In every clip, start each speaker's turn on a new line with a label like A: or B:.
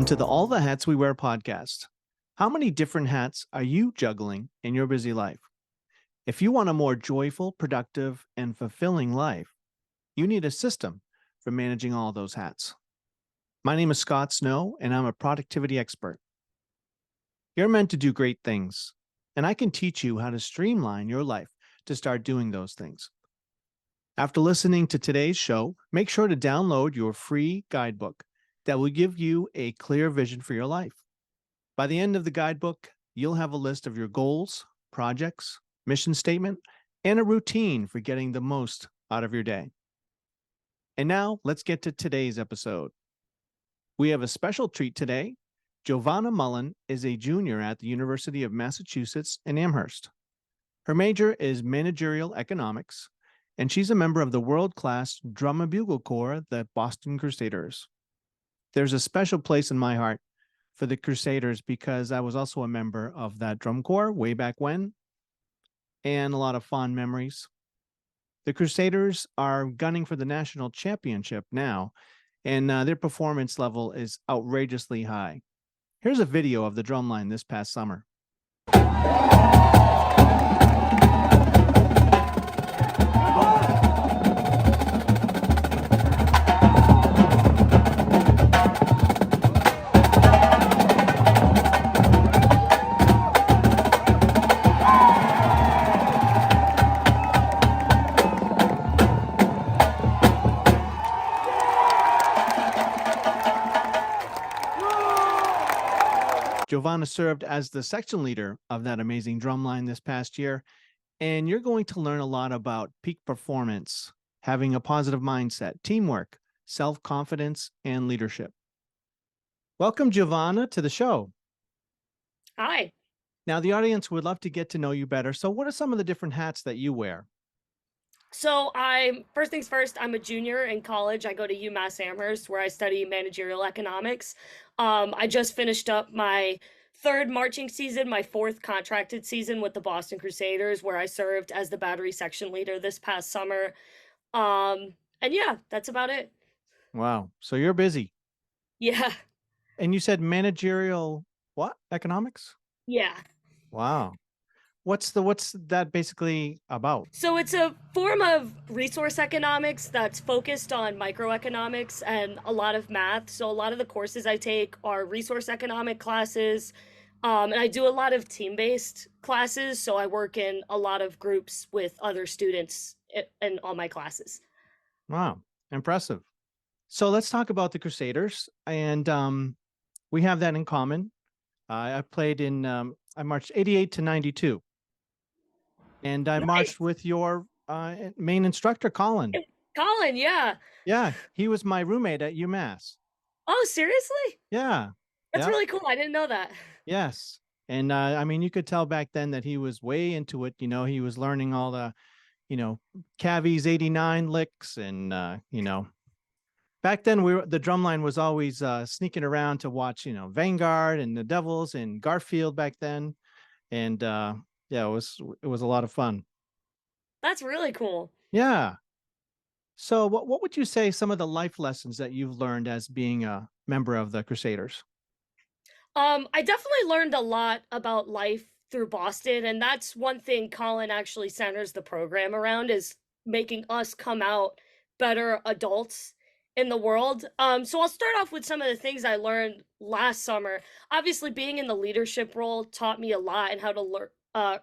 A: Welcome to the All the Hats We Wear podcast. How many different hats are you juggling in your busy life? If you want a more joyful, productive, and fulfilling life, you need a system for managing all those hats. My name is Scott Snow, and I'm a productivity expert. You're meant to do great things, and I can teach you how to streamline your life to start doing those things. After listening to today's show, make sure to download your free guidebook that will give you a clear vision for your life. By the end of the guidebook, you'll have a list of your goals, projects, mission statement, and a routine for getting the most out of your day. And now let's get to today's episode. We have a special treat today. Jovanna Mullin is a junior at the University of Massachusetts in Amherst. Her major is managerial economics, and she's a member of the world-class drum and bugle corps, the Boston Crusaders. There's a special place in my heart for the Crusaders because I was also a member of that drum corps way back when, and a lot of fond memories. The Crusaders are gunning for the national championship now, and their performance level is outrageously high. Here's a video of the drumline this past summer. Jovanna served as the section leader of that amazing drumline this past year, and you're going to learn a lot about peak performance, having a positive mindset, teamwork, self-confidence, and leadership. Welcome, Jovanna, to the show.
B: Hi.
A: Now, the audience would love to get to know you better. So what are some of the different hats that you wear?
B: So first things first, I'm a junior in college. I go to UMass Amherst where I study managerial economics. I just finished up my third marching season, my fourth contracted season with the Boston Crusaders, where I served as the battery section leader this past summer. And yeah, that's about it.
A: Wow. So you're busy.
B: Yeah.
A: And you said managerial what? Economics?
B: Yeah.
A: Wow. What's that basically about?
B: So it's a form of resource economics that's focused on microeconomics and a lot of math. So a lot of the courses I take are resource economic classes. And I do a lot of team-based classes. So I work in a lot of groups with other students in all my classes.
A: Wow. Impressive. So let's talk about the Crusaders. And we have that in common. I played in, I marched 88 to 92. And I marched with your main instructor, Colin.
B: Colin, yeah.
A: Yeah, he was my roommate at UMass.
B: Oh, seriously?
A: Yeah.
B: That's
A: Yep.
B: really cool. I didn't know that.
A: Yes. And I mean, you could tell back then that he was way into it. You know, he was learning all the, Cavi's 89 licks. And, back then the drumline was always sneaking around to watch, Vanguard and the Devils and Garfield back then. And yeah, it was a lot of fun.
B: That's really cool.
A: Yeah. So what would you say some of the life lessons that you've learned as being a member of the Crusaders?
B: I definitely learned a lot about life through Boston, and that's one thing Colin actually centers the program around is making us come out better adults in the world. So I'll start off with some of the things I learned last summer. Obviously, being in the leadership role taught me a lot and how to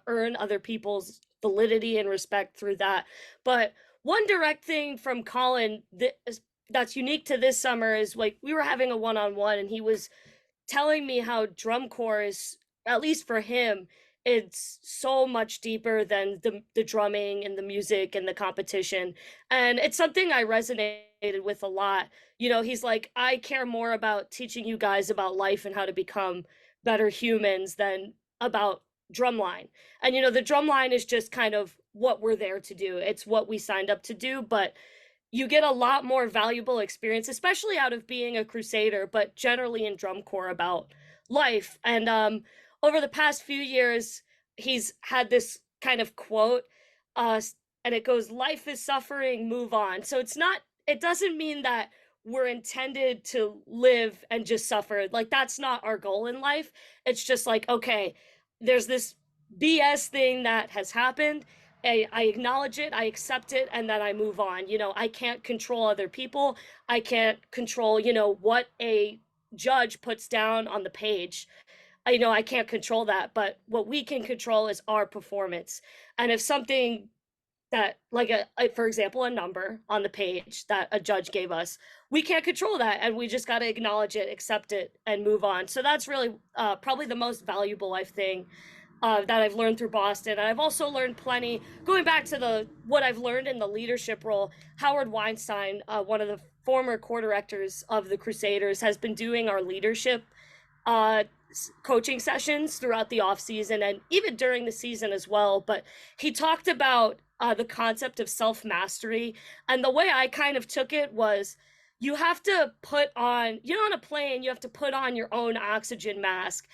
B: earn other people's validity and respect through that. But one direct thing from Colin that's unique to this summer is like we were having a one-on-one and he was telling me how drum corps is, at least for him, it's so much deeper than the drumming and the music and the competition. And it's something I resonated with a lot. He's like, I care more about teaching you guys about life and how to become better humans than about drumline. And the drumline is just kind of what we're there to do. It's what we signed up to do, but you get a lot more valuable experience, especially out of being a Crusader, but generally in drum corps about life. And over the past few years, he's had this kind of quote, and it goes, "Life is suffering, move on." So it doesn't mean that we're intended to live and just suffer. Like, that's not our goal in life. It's just like, okay, there's this BS thing that has happened. I acknowledge it, I accept it, and then I move on. I can't control other people. I can't control, what a judge puts down on the page. I can't control that, but what we can control is our performance. And if something that, like for example, a number on the page that a judge gave us, we can't control that, and we just got to acknowledge it, accept it, and move on. So that's really probably the most valuable life thing that I've learned through Boston. And I've also learned plenty going back to the what I've learned in the leadership role. Howard Weinstein, one of the former core directors of the Crusaders, has been doing our leadership uh, coaching sessions throughout the off season and even during the season as well. But he talked about the concept of self mastery, and the way I kind of took it was, you have to put on, on a plane, you have to put on your own oxygen mask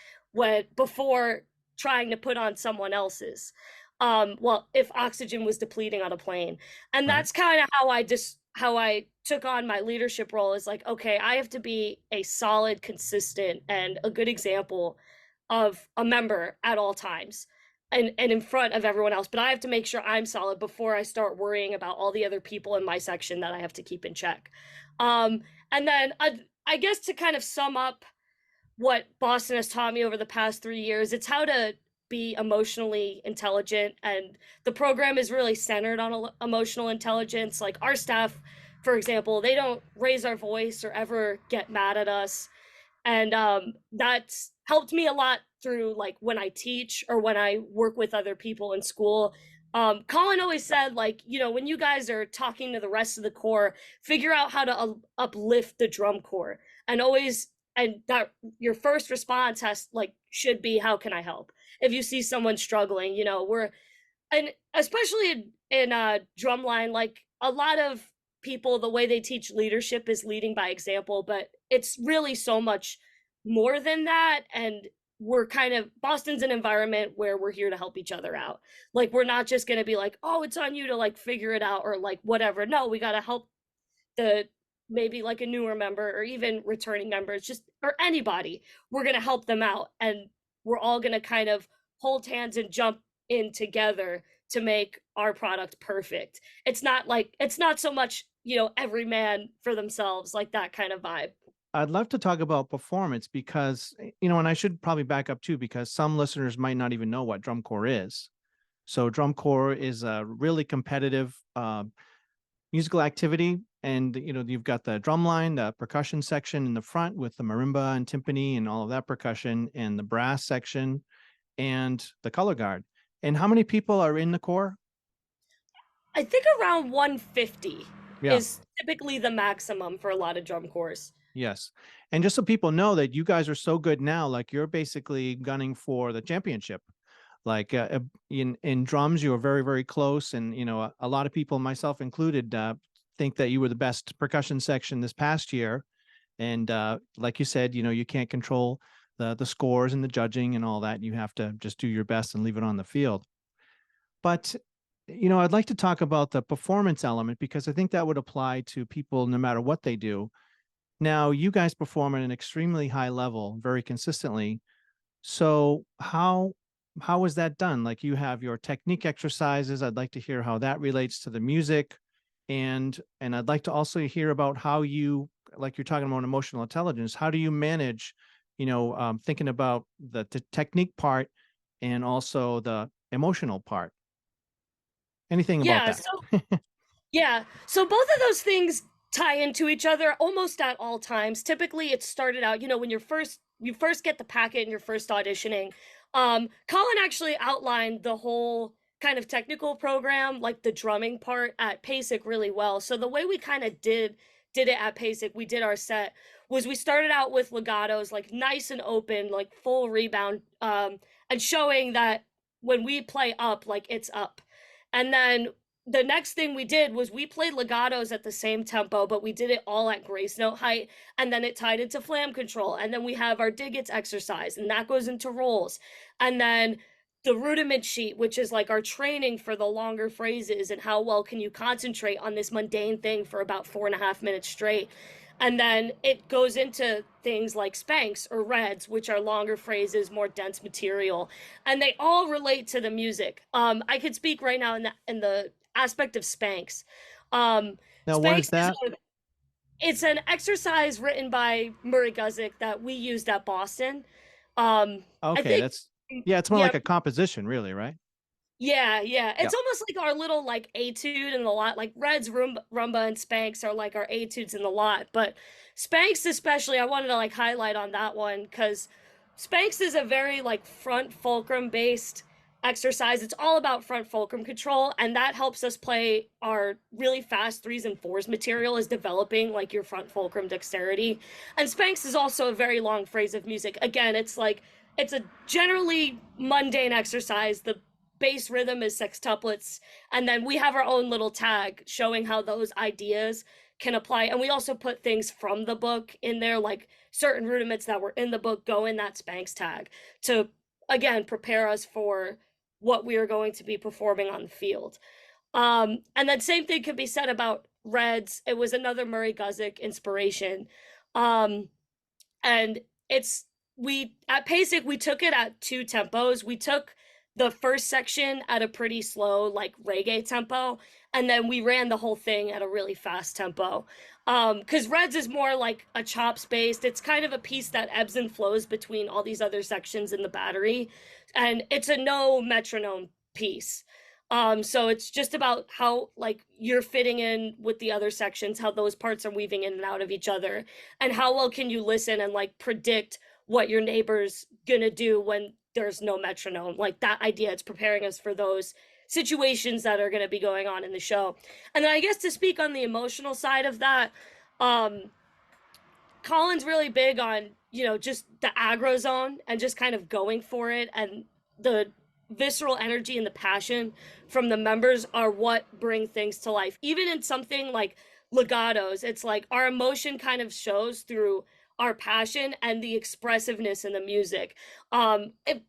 B: before trying to put on someone else's. Well, if oxygen was depleting on a plane. And
A: Right.
B: that's kind of how I took on my leadership role, is like, okay, I have to be a solid, consistent, and a good example of a member at all times, and in front of everyone else. But I have to make sure I'm solid before I start worrying about all the other people in my section that I have to keep in check. Um, and then I guess to kind of sum up what Boston has taught me over the past 3 years, it's how to be emotionally intelligent. And the program is really centered on emotional intelligence. Like, our staff, for example, they don't raise our voice or ever get mad at us. And that's helped me a lot through, like, when I teach or when I work with other people in school. Colin always said, like, when you guys are talking to the rest of the corps, figure out how to uplift the drum corps, and always, and that your first response should be, how can I help? If you see someone struggling, and especially in drumline, like, a lot of people, the way they teach leadership is leading by example, but it's really so much more than that. And Boston's an environment where we're here to help each other out. Like, we're not just going to be like, oh, it's on you to, like, figure it out, or like whatever. No, we got to help the maybe like a newer member or even returning members, just, or anybody. We're going to help them out, and we're all going to kind of hold hands and jump in together to make our product perfect. It's not so much, every man for themselves, like that kind of vibe.
A: I'd love to talk about performance because, and I should probably back up too, because some listeners might not even know what drum corps is. So, drum corps is a really competitive musical activity. And, you've got the drum line, the percussion section in the front with the marimba and timpani and all of that percussion, and the brass section and the color guard. And how many people are in the corps?
B: I think around 150
A: Yeah.
B: is typically the maximum for a lot of drum corps.
A: Yes. And just so people know that you guys are so good now, like, you're basically gunning for the championship. Like, in drums, you are very, very close. And, a lot of people, myself included, think that you were the best percussion section this past year. And like you said, you can't control the scores and the judging and all that. You have to just do your best and leave it on the field. But, I'd like to talk about the performance element, because I think that would apply to people no matter what they do. Now, you guys perform at an extremely high level, very consistently. So how is that done? Like, you have your technique exercises. I'd like to hear how that relates to the music. And I'd like to also hear about how you, like, you're talking about emotional intelligence. How do you manage, thinking about the technique part and also the emotional part? Anything about
B: Yeah,
A: that?
B: so Yeah. So both of those things tie into each other almost at all times. Typically it started out, when you first get the packet and you're first auditioning. Colin actually outlined the whole kind of technical program, like the drumming part at PASIC, really well. So the way we kind of did it at PASIC, we did our set, was we started out with legatos, like nice and open, like full rebound, and showing that when we play up, like, it's up. And then the next thing we did was we played legatos at the same tempo, but we did it all at grace note height, and then it tied into flam control, and then we have our digits exercise, and that goes into rolls, and then the rudiment sheet, which is like our training for the longer phrases and how well can you concentrate on this mundane thing for about 4.5 minutes straight. And then it goes into things like Spanx or Reds, which are longer phrases, more dense material, and they all relate to the music. I could speak right now in the aspect of Spanx.
A: Now, what is
B: Spanx is
A: that?
B: it's an exercise written by Murray Guzik that we used at Boston. I
A: Okay,
B: think,
A: that's yeah, it's more
B: yeah,
A: like a composition, really, right?
B: yeah.
A: Yeah.
B: It's almost like our little like etude in the lot. Like Reds, Rumba, and Spanx are like our etudes in the lot. But Spanx, especially, I wanted to like highlight on that one because Spanx is a very like front fulcrum based exercise. It's all about front fulcrum control, and that helps us play our really fast threes and fours material is developing like your front fulcrum dexterity. And Spanx is also a very long phrase of music. Again, it's a generally mundane exercise. The bass rhythm is sextuplets, and then we have our own little tag showing how those ideas can apply. And we also put things from the book in there, like certain rudiments that were in the book go in that Spanx tag to again prepare us for what we are going to be performing on the field. And then same thing could be said about Reds. It was another Murray Guzik inspiration. Um, and it's we at PASIC we took it at two tempos. We took the first section at a pretty slow like reggae tempo, and then we ran the whole thing at a really fast tempo. Because Reds is more like a chops based. It's kind of a piece that ebbs and flows between all these other sections in the battery, and it's a no metronome piece. So it's just about how like you're fitting in with the other sections, how those parts are weaving in and out of each other, and how well can you listen and like predict what your neighbor's gonna do when there's no metronome. Like that idea, it's preparing us for those situations that are gonna be going on in the show. And then I guess to speak on the emotional side of that, um, Colin's really big on, just the aggro zone and just kind of going for it, and the visceral energy and the passion from the members are what bring things to life. Even in something like legatos, it's like our emotion kind of shows through our passion and the expressiveness in the music. If,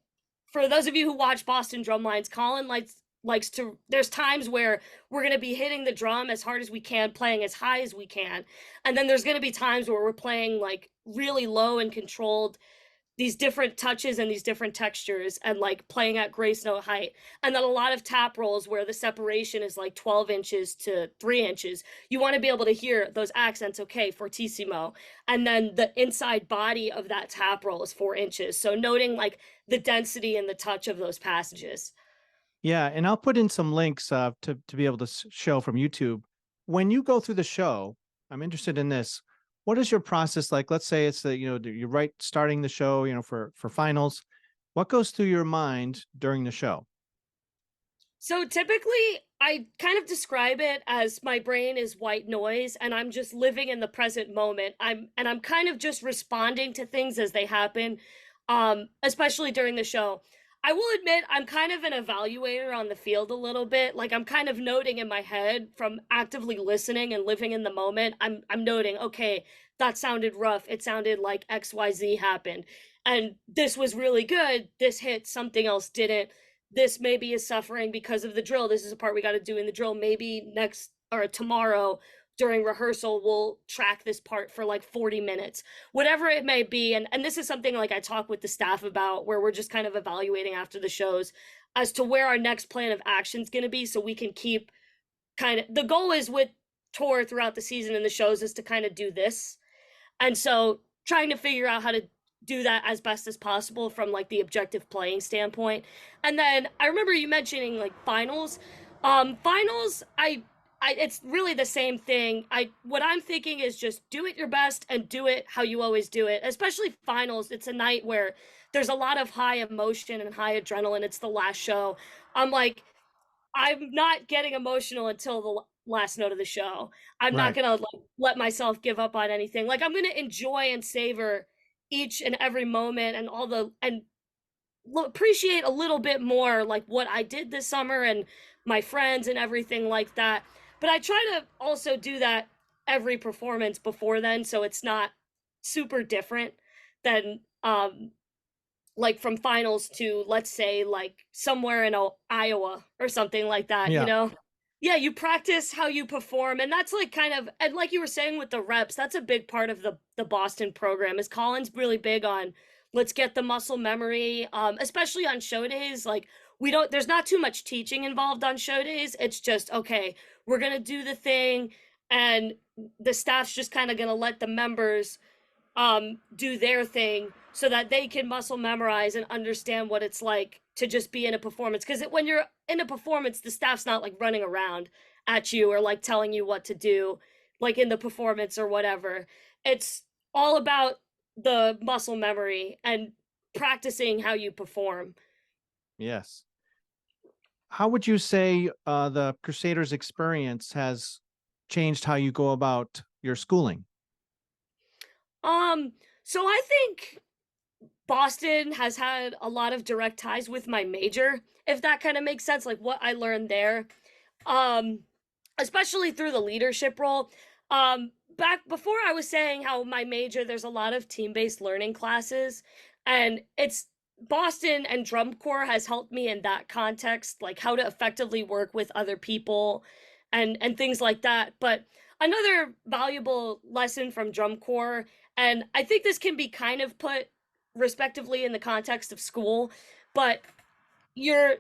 B: for those of you who watch Boston Drumlines, Colin likes to there's times where we're going to be hitting the drum as hard as we can, playing as high as we can, and then there's going to be times where we're playing like really low and controlled, these different touches and these different textures, and like playing at grace note height. And then a lot of tap rolls where the separation is like 12 inches to 3 inches. You want to be able to hear those accents, okay, fortissimo. And then the inside body of that tap roll is 4 inches. So noting like the density and the touch of those passages.
A: Yeah, and I'll put in some links to be able to show from YouTube. When you go through the show, I'm interested in this. What is your process like? Let's say it's you're right starting the show, for finals. What goes through your mind during the show?
B: So typically, I kind of describe it as my brain is white noise and I'm just living in the present moment. I'm kind of just responding to things as they happen, especially during the show. I will admit I'm kind of an evaluator on the field a little bit. Like I'm kind of noting in my head from actively listening and living in the moment. I'm noting, okay, that sounded rough. It sounded like XYZ happened. And this was really good. This hit, something else didn't. This maybe is suffering because of the drill. This is a part we got to do in the drill. Maybe next or tomorrow during rehearsal, we'll track this part for like 40 minutes, whatever it may be. And this is something like I talk with the staff about, where we're just kind of evaluating after the shows as to where our next plan of action is going to be. So we can keep kind of the goal is with tour throughout the season and the shows is to kind of do this. And so trying to figure out how to do that as best as possible from like the objective playing standpoint. And then I remember you mentioning like finals. Finals, I it's really the same thing. What I'm thinking is just do it your best and do it how you always do it. Especially finals, it's a night where there's a lot of high emotion and high adrenaline. It's the last show. I'm like, I'm not getting emotional until the last note of the show. I'm not
A: Right.
B: gonna like, let myself give up on anything. Like I'm gonna enjoy and savor each and every moment and all the and appreciate a little bit more like what I did this summer and my friends and everything like that. But I try to also do that every performance before then, so it's not super different than like from finals to let's say like somewhere in Iowa or something like that, you
A: Yeah.
B: know? Yeah, you practice how you perform, and that's, like, kind of and like you were saying with the reps, that's a big part of the Boston program, is Colin's really big on, "Let's get the muscle memory," especially on show days, like, we don't there's not too much teaching involved on show days, it's just, "Okay, we're gonna do the thing," and the staff's just kinda gonna let the members do their thing so that they can muscle memorize and understand what it's like to just be in a performance. Because when you're in a performance, the staff's not like running around at you or like telling you what to do, like in the performance or whatever. It's all about the muscle memory and practicing how you perform.
A: Yes. How would you say the Crusaders experience has changed how you go about your schooling?
B: Um, so I think Boston has had a lot of direct ties with my major, if that kind of makes sense, like what I learned there. Um, Especially through the leadership role. Back before I was saying how my major, there's a lot of team-based learning classes, and it's Boston and drum corps has helped me in that context, like how to effectively work with other people and things like that. But another valuable lesson from drum corps, and I think this can be kind of put respectively in the context of school, but you're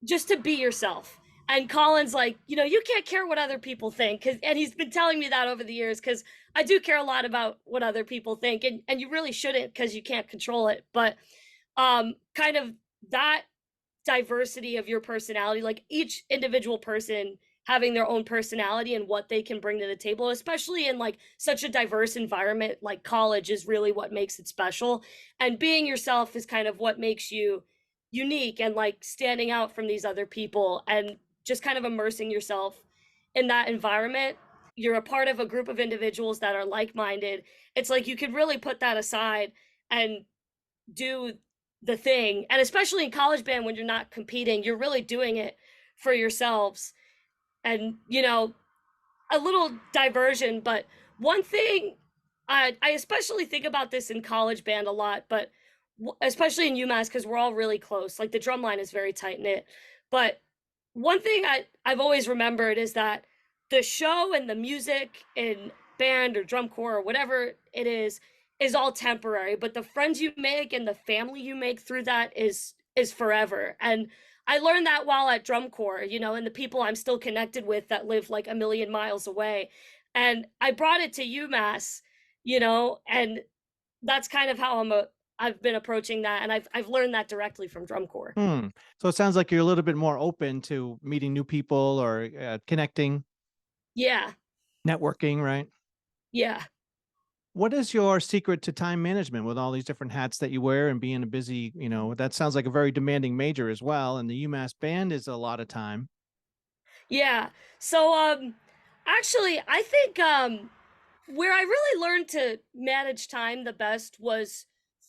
B: just to be yourself. And Colin's like, you can't care what other people think. And he's been telling me that over the years because I do care a lot about what other people think. And you really shouldn't because you can't control it. But kind of that diversity of your personality, like each individual person having their own personality and what they can bring to the table, especially in like such a diverse environment like college is really what makes it special. And being yourself is kind of what makes you unique and like standing out from these other people and just kind of immersing yourself in that environment. You're a part of a group of individuals that are like-minded. It's like you could really put that aside and do the thing. And especially in college band when you're not competing, you're really doing it for yourselves. And a little diversion, but one thing I especially think about this in college band a lot, but especially in UMass because we're all really close. Like the drum line is very tight knit. But one thing I've always remembered is that the show and the music in band or drum corps or whatever it is all temporary. But the friends you make and the family you make through that is forever. And I learned that while at drum corps, and the people I'm still connected with that live like a million miles away. And I brought it to UMass, and that's kind of how I've been approaching that, and I've learned that directly from drum corps.
A: Hmm. So it sounds like you're a little bit more open to meeting new people or connecting,
B: Yeah,
A: networking, right?
B: yeah.
A: What is your secret to time management with all these different hats that you wear and being a busy, that sounds like a very demanding major as well. And the UMass band is a lot of time.
B: Yeah. So actually I think where I really learned to manage time the best was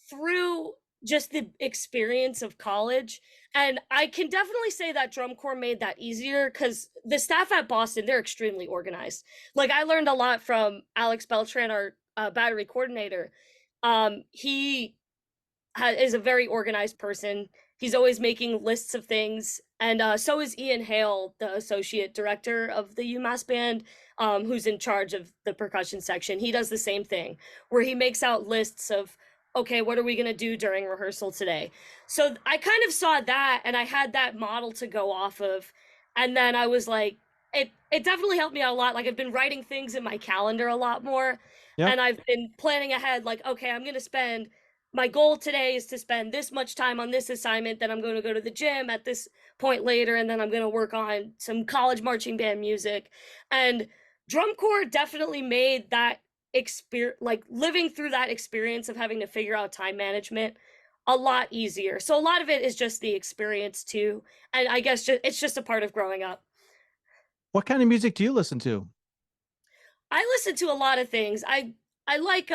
B: through just the experience of college. And I can definitely say that drum corps made that easier because the staff at Boston, they're extremely organized. Like I learned a lot from Alex Beltran, our battery coordinator. He is a very organized person. He's always making lists of things. And so is Ian Hale, the associate director of the UMass band, who's in charge of the percussion section. He does the same thing, where he makes out lists of, okay, what are we going to do during rehearsal today? So I kind of saw that and I had that model to go off of. And then I was like, it definitely helped me out a lot. Like I've been writing things in my calendar a lot more.
A: Yep.
B: And I've been planning ahead, like, okay, I'm going to spend my goal today is to spend this much time on this assignment, then I'm going to go to the gym at this point later, and then I'm going to work on some college marching band music. And drum corps definitely made that experience, like living through that experience of having to figure out time management, a lot easier. So a lot of it is just the experience too, and I guess it's just a part of growing up.
A: What kind of music do you listen to?
B: I listen to a lot of things. I like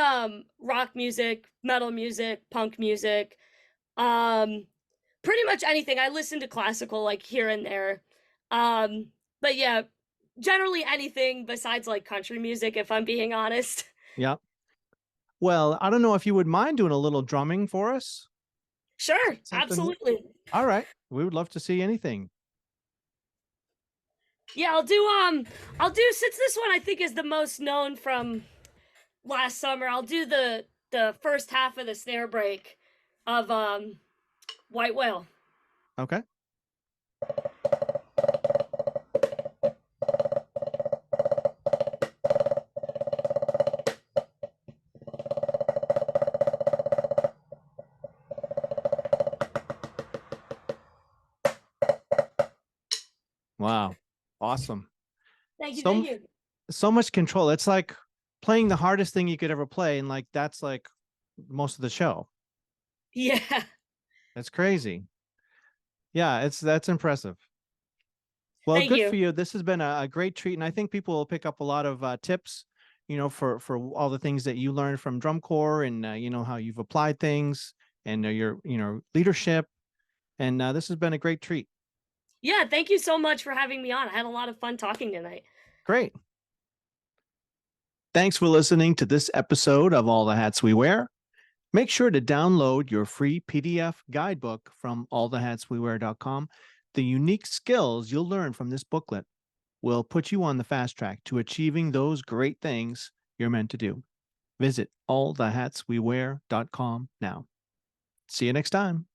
B: rock music, metal music, punk music, um pretty much anything. I listen to classical like here and there. But yeah, generally anything besides like country music if I'm being honest.
A: Yep. Well, I don't know if you would mind doing a little drumming for us.
B: Sure,
A: Something.
B: absolutely.
A: All right. We would love to see anything.
B: Yeah, I'll do, since this one I think is the most known from last summer, I'll do the first half of the snare break of White Whale.
A: Okay. Wow. Awesome.
B: Thank you, thank
A: So
B: you.
A: so much control. It's like playing the hardest thing you could ever play, and like that's like most of the show.
B: Yeah.
A: That's crazy. Yeah, that's impressive. Well,
B: Thank
A: good for
B: you.
A: you. This has been a great treat, and I think people will pick up a lot of tips, for all the things that you learned from drum corps, and how you've applied things, and your leadership. And this has been a great treat.
B: Yeah, thank you so much for having me on. I had a lot of fun talking tonight.
A: Great. Thanks for listening to this episode of All the Hats We Wear. Make sure to download your free PDF guidebook from allthehatswewear.com. The unique skills you'll learn from this booklet will put you on the fast track to achieving those great things you're meant to do. Visit allthehatswewear.com now. See you next time.